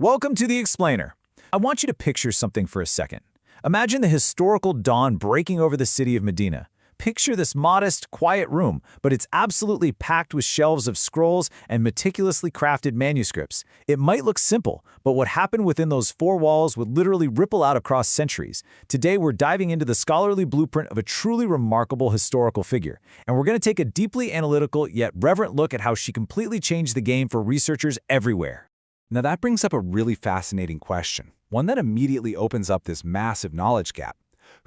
Welcome to The Explainer. I want you to picture something for a second. Imagine the historical dawn breaking over the city of Medina. Picture this modest, quiet room, but it's absolutely packed with shelves of scrolls and meticulously crafted manuscripts. It might look simple, but what happened within those four walls would literally ripple out across centuries. Today, we're diving into the scholarly blueprint of a truly remarkable historical figure, and we're going to take a deeply analytical yet reverent look at how she completely changed the game for researchers everywhere. Now that brings up a really fascinating question, one that immediately opens up this massive knowledge gap.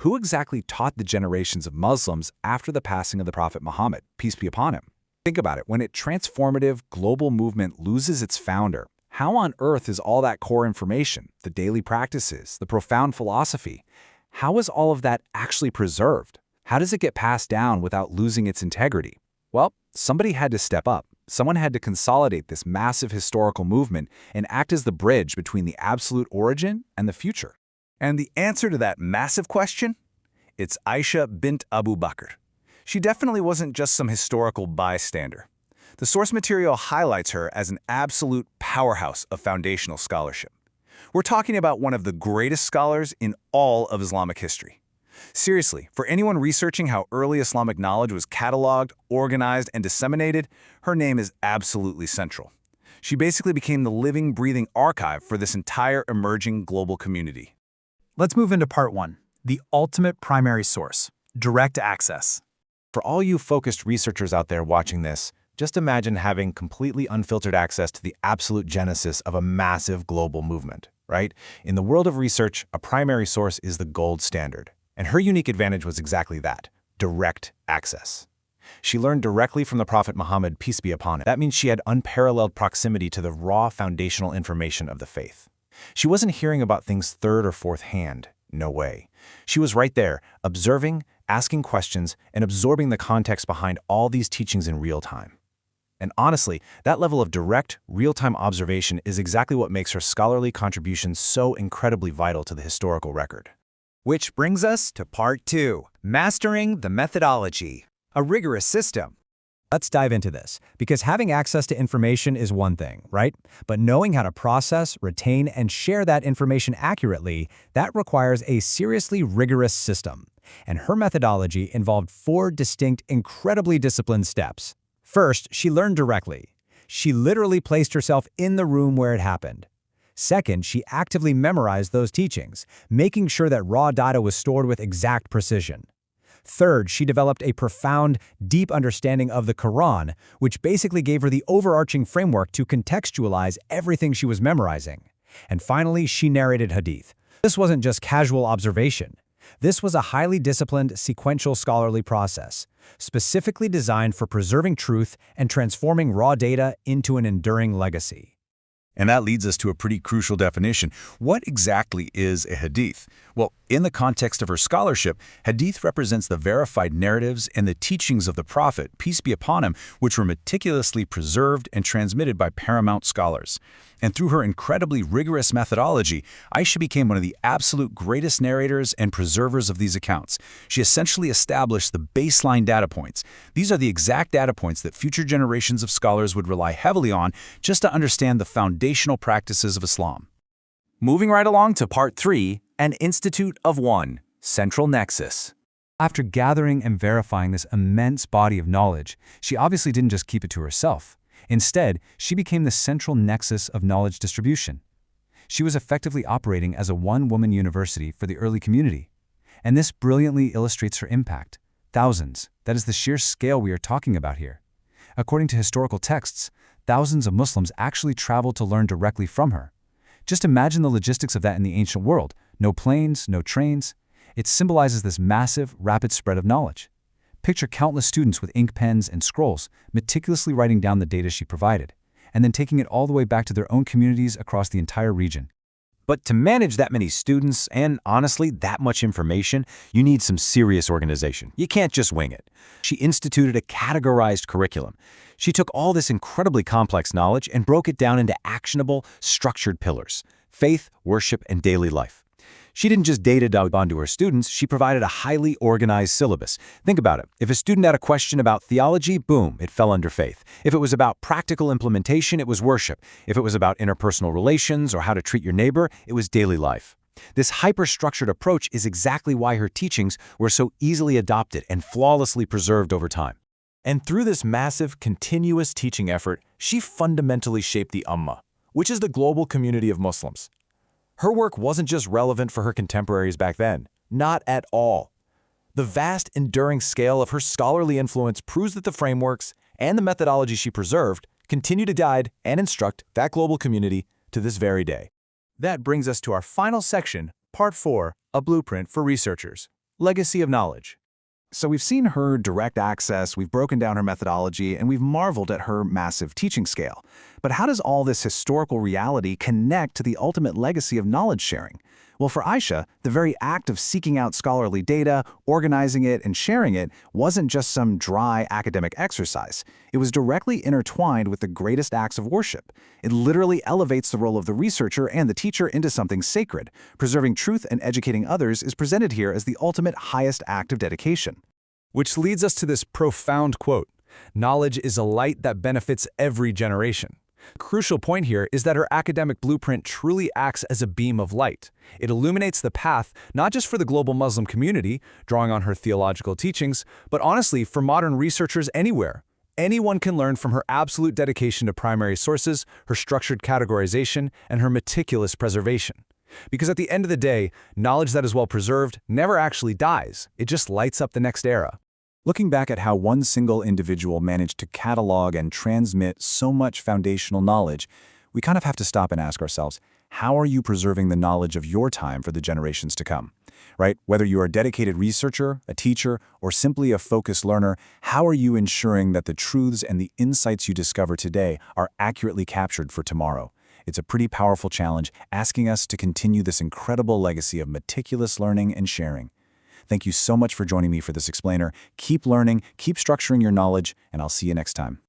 Who exactly taught the generations of Muslims after the passing of the Prophet Muhammad, peace be upon him? Think about it, when a transformative global movement loses its founder, how on earth is all that core information, the daily practices, the profound philosophy, how is all of that actually preserved? How does it get passed down without losing its integrity? Well, somebody had to step up. Someone had to consolidate this massive historical movement and act as the bridge between the absolute origin and the future. And the answer to that massive question? It's Aisha bint Abu Bakr. She definitely wasn't just some historical bystander. The source material highlights her as an absolute powerhouse of foundational scholarship. We're talking about one of the greatest scholars in all of Islamic history. Seriously, for anyone researching how early Islamic knowledge was cataloged, organized, and disseminated, her name is absolutely central. She basically became the living, breathing archive for this entire emerging global community. Let's move into part one, the ultimate primary source, direct access. For all you focused researchers out there watching this, just imagine having completely unfiltered access to the absolute genesis of a massive global movement, right? In the world of research, a primary source is the gold standard. And her unique advantage was exactly that, direct access. She learned directly from the Prophet Muhammad, peace be upon him. That means she had unparalleled proximity to the raw foundational information of the faith. She wasn't hearing about things third or fourth hand. No way. She was right there, observing, asking questions, and absorbing the context behind all these teachings in real time. And honestly, that level of direct, real-time observation is exactly what makes her scholarly contributions so incredibly vital to the historical record. Which brings us to part two, mastering the methodology, a rigorous system. Let's dive into this, because having access to information is one thing, right? But knowing how to process, retain, and share that information accurately, that requires a seriously rigorous system. And her methodology involved four distinct, incredibly disciplined steps. First, she learned directly. She literally placed herself in the room where it happened. Second, she actively memorized those teachings, making sure that raw data was stored with exact precision. Third, she developed a profound, deep understanding of the Qur'an, which basically gave her the overarching framework to contextualize everything she was memorizing. And finally, she narrated Hadith. This wasn't just casual observation. This was a highly disciplined, sequential scholarly process, specifically designed for preserving truth and transforming raw data into an enduring legacy. And that leads us to a pretty crucial definition. What exactly is a hadith? Well, in the context of her scholarship, hadith represents the verified narratives and the teachings of the Prophet, peace be upon him, which were meticulously preserved and transmitted by paramount scholars. And through her incredibly rigorous methodology, Aisha became one of the absolute greatest narrators and preservers of these accounts. She essentially established the baseline data points. These are the exact data points that future generations of scholars would rely heavily on just to understand the foundational practices of Islam. Moving right along to part three, an institute of one, central nexus. After gathering and verifying this immense body of knowledge, she obviously didn't just keep it to herself. Instead, she became the central nexus of knowledge distribution. She was effectively operating as a one-woman university for the early community. And this brilliantly illustrates her impact. Thousands, that is the sheer scale we are talking about here. According to historical texts, thousands of Muslims actually traveled to learn directly from her. Just imagine the logistics of that in the ancient world. No planes, no trains. It symbolizes this massive, rapid spread of knowledge. Picture countless students with ink pens and scrolls, meticulously writing down the data she provided, and then taking it all the way back to their own communities across the entire region. But to manage that many students, and honestly, that much information, you need some serious organization. You can't just wing it. She instituted a categorized curriculum. She took all this incredibly complex knowledge and broke it down into actionable, structured pillars: faith, worship, and daily life. She didn't just data dump onto her students, she provided a highly organized syllabus. Think about it. If a student had a question about theology, boom, it fell under faith. If it was about practical implementation, it was worship. If it was about interpersonal relations or how to treat your neighbor, it was daily life. This hyper-structured approach is exactly why her teachings were so easily adopted and flawlessly preserved over time. And through this massive, continuous teaching effort, she fundamentally shaped the Ummah, which is the global community of Muslims. Her work wasn't just relevant for her contemporaries back then. Not at all. The vast, enduring scale of her scholarly influence proves that the frameworks and the methodology she preserved continue to guide and instruct that global community to this very day. That brings us to our final section, Part 4, A Blueprint for Researchers, Legacy of Knowledge. So we've seen her direct access, we've broken down her methodology, and we've marveled at her massive teaching scale. But how does all this historical reality connect to the ultimate legacy of knowledge sharing? Well, for Aisha, the very act of seeking out scholarly data, organizing it, and sharing it wasn't just some dry academic exercise. It was directly intertwined with the greatest acts of worship. It literally elevates the role of the researcher and the teacher into something sacred. Preserving truth and educating others is presented here as the ultimate highest act of dedication. Which leads us to this profound quote, "Knowledge is a light that benefits every generation." The crucial point here is that her academic blueprint truly acts as a beam of light. It illuminates the path not just for the global Muslim community, drawing on her theological teachings, but honestly for modern researchers anywhere. Anyone can learn from her absolute dedication to primary sources, her structured categorization, and her meticulous preservation. Because at the end of the day, knowledge that is well preserved never actually dies. It just lights up the next era. Looking back at how one single individual managed to catalog and transmit so much foundational knowledge, we kind of have to stop and ask ourselves, how are you preserving the knowledge of your time for the generations to come? Right? Whether you are a dedicated researcher, a teacher, or simply a focused learner, how are you ensuring that the truths and the insights you discover today are accurately captured for tomorrow? It's a pretty powerful challenge, asking us to continue this incredible legacy of meticulous learning and sharing. Thank you so much for joining me for this explainer. Keep learning, keep structuring your knowledge, and I'll see you next time.